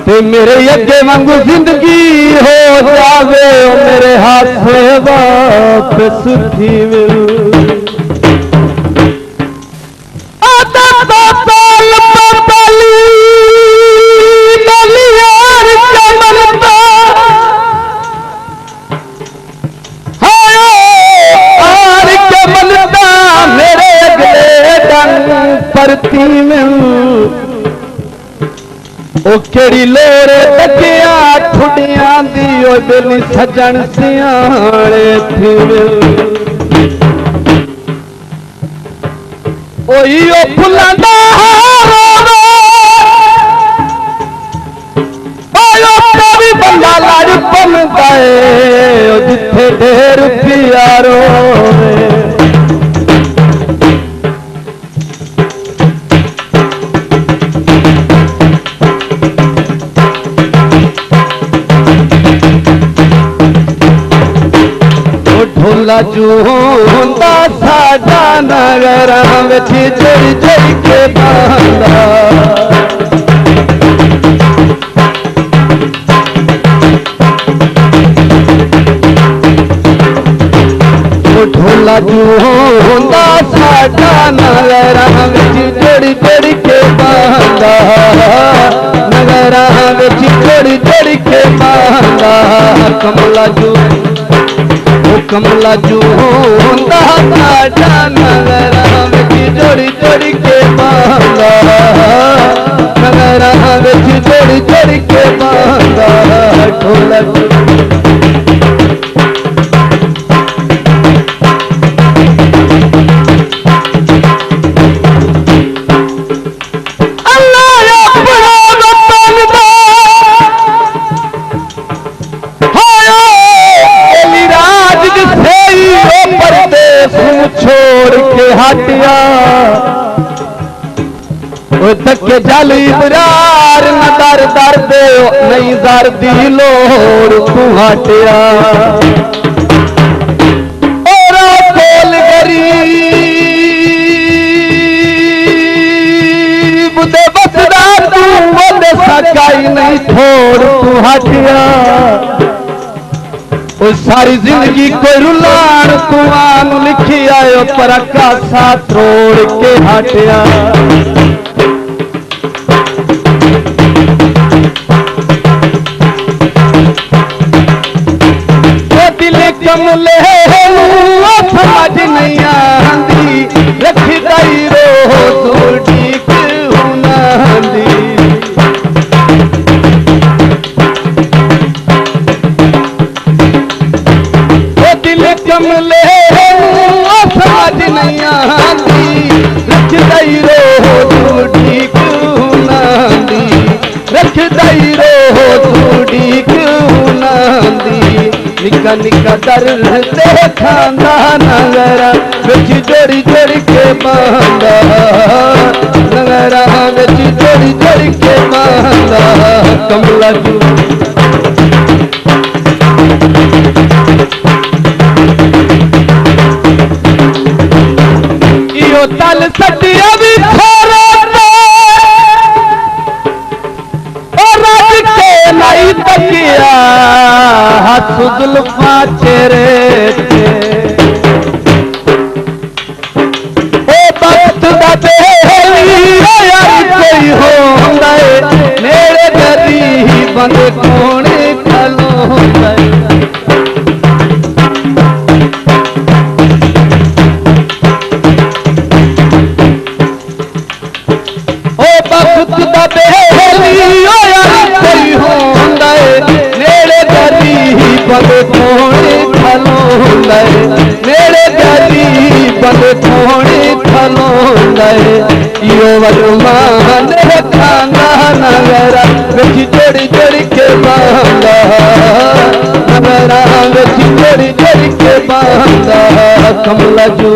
ते मेरे अगे वांगू जिंदगी हो जावे मेरे हाथ से वापस सुखी मिल ओ केड़ी लोर तकिया ठुडिया दी ओ बेली सजन सियाणे थी ओही ओ फुलां दा हार ओयो कभी बंदा लड़ पमदा ओ जिथे ढेर प्यारो ढोला जूंदा साडा नगरां विच जड़ी जड़ी के बांदा ढोला जूंदा साडा नगरां विच जड़ी जड़ी के बांदा नगरां विच जड़ी जड़ी के बांदा कमला जू कमला जूंदा साडा नगरां विच जोड़ी जोड़ी के बांदा नगरां विच जोड़ी जोड़ी के बांदा ढोला छोड़ के हटिया धक्के जल इबरार न दर दर दे नहीं दर दी लोड़ तू हटिया और बोल गरीब दे बसदा तू बोले सकाई नहीं छोड़ तू हटिया सारी जिंदगी कोई रुलान कुआन लिखी आयो पर आकाशा तोड़ के हटिया दिल कमले समझ नहीं आंदी रखी गई रो तू ठीक होना कमले समझ नहीं आंदी रख दई रो तू ठीक नांदी रख दई रो तू ठीक नांदी निका निका दर दे खांदा नगरा विच जोड़ी जोड़ी के बांदा नगरा विच जोड़ी जोड़ी के बांदा कमला जू तल सटिया भी थोड़ा और रज के नहीं तकिया हाथ जुल्फा चेहरे ओ वक्त दा बेली कोई होंदा मेरे गदी बंद कोने खलोंदा मेरे गली बंद थोड़ी खलोंदा यो वरमान खाना नगरा विच जोड़ी जोड़ी के बांदा नगरा विच जोड़ी जोड़ी के बांदा कमला जू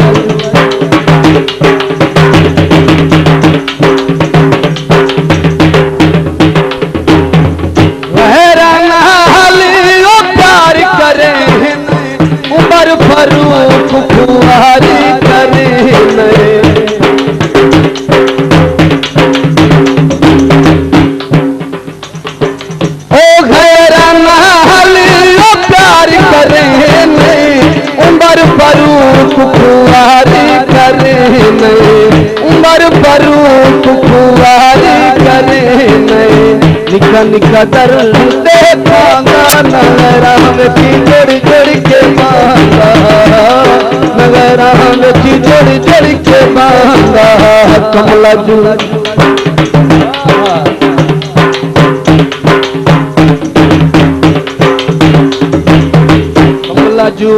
फरूक खुआरी करे ओ धन कदर देखांगा नगरा में जोड़ जोड़ के मांगा नगरा में जोड़ जोड़ के मांगा कमला जू कमला जू